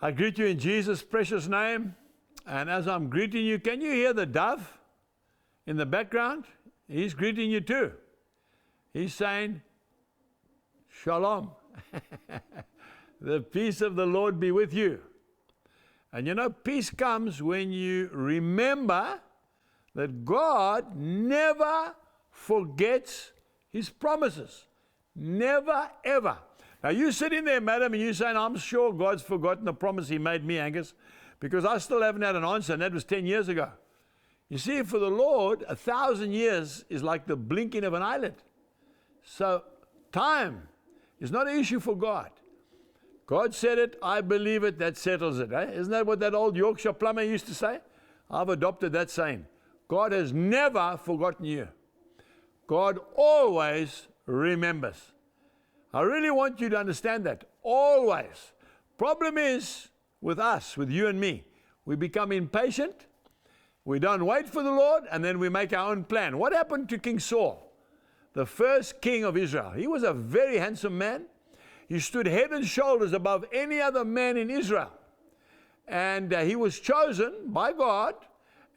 I greet you in Jesus' precious name. And as I'm greeting you, can you hear the dove in the background? He's greeting you too. He's saying, Shalom. The peace of the Lord be with you. And you know, peace comes when you remember that God never forgets His promises. Never, ever. Now, you're sitting there, madam, and you're saying, I'm sure God's forgotten the promise He made me, Angus, because I still haven't had an answer, and that was 10 years ago. You see, for the Lord, 1,000 years is like the blinking of an eyelid. So, time is not an issue for God. God said it, I believe it, that settles it. Isn't that what that old Yorkshire plumber used to say? I've adopted that saying. God has never forgotten you. God always remembers. I really want you to understand that. Always. Problem is, with us, with you and me, we become impatient, we don't wait for the Lord, and then we make our own plan. What happened to King Saul, the first king of Israel? He was a very handsome man. He stood head and shoulders above any other man in Israel. And he was chosen by God,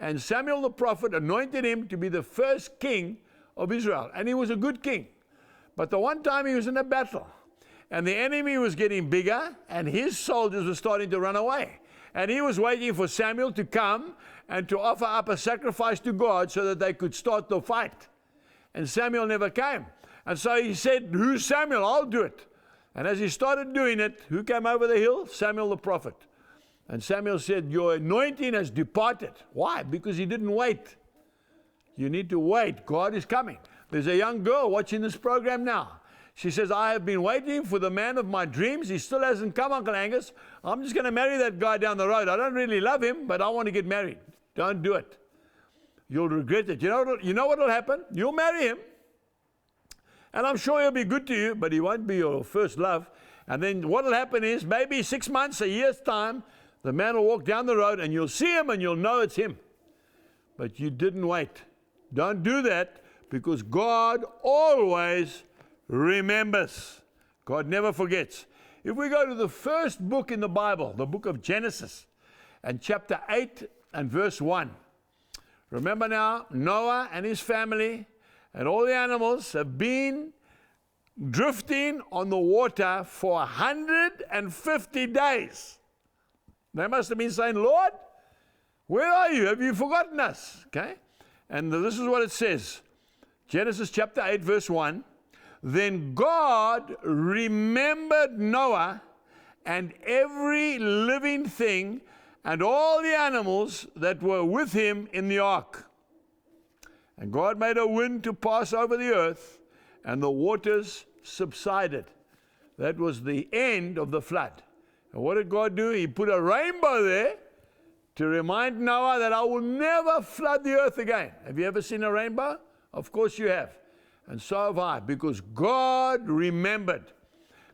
and Samuel the prophet anointed him to be the first king of Israel. And he was a good king. But the one time he was in a battle, and the enemy was getting bigger, and his soldiers were starting to run away. And he was waiting for Samuel to come and to offer up a sacrifice to God so that they could start the fight. And Samuel never came. And so he said, who's Samuel? I'll do it. And as he started doing it, who came over the hill? Samuel the prophet. And Samuel said, your anointing has departed. Why? Because he didn't wait. You need to wait. God is coming. There's a young girl watching this program now. She says, I have been waiting for the man of my dreams. He still hasn't come, Uncle Angus. I'm just going to marry that guy down the road. I don't really love him, but I want to get married. Don't do it. You'll regret it. You know what will happen? You'll marry him. And I'm sure he'll be good to you, but he won't be your first love. And then what will happen is maybe 6 months, a year's time, the man will walk down the road and you'll see him and you'll know it's him. But you didn't wait. Don't do that, because God always remembers. God never forgets. If we go to the first book in the Bible, the book of Genesis, and chapter 8 and verse 1. Remember now, Noah and his family and all the animals have been drifting on the water for 150 days. They must have been saying, Lord, where are you? Have you forgotten us? Okay? And this is what it says. Genesis chapter 8, verse 1. Then God remembered Noah and every living thing and all the animals that were with him in the ark. And God made a wind to pass over the earth, and the waters subsided. That was the end of the flood. And what did God do? He put a rainbow there to remind Noah that I will never flood the earth again. Have you ever seen a rainbow? Of course you have. And so have I, because God remembered.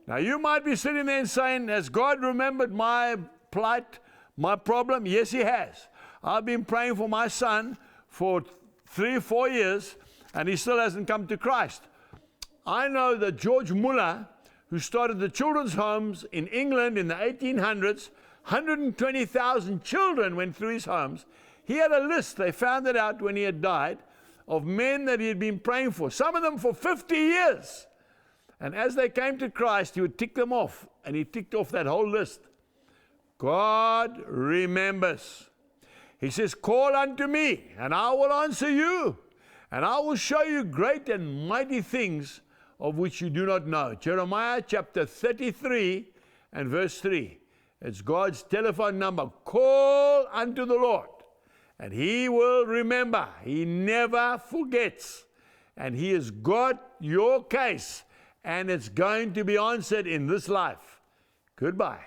Now you might be sitting there and saying, has God remembered my plight, my problem? Yes, He has. I've been praying for my son for 3 or 4 years, and he still hasn't come to Christ. I know that George Muller, who started the children's homes in England in the 1800s, 120,000 children went through his homes. He had a list, they found it out when he had died, of men that he had been praying for, some of them for 50 years. And as they came to Christ, he would tick them off, and he ticked off that whole list. God remembers. He says, call unto me, and I will answer you, and I will show you great and mighty things of which you do not know. Jeremiah chapter 33 and verse 3. It's God's telephone number. Call unto the Lord, and He will remember. He never forgets. And He has got your case, and it's going to be answered in this life. Goodbye.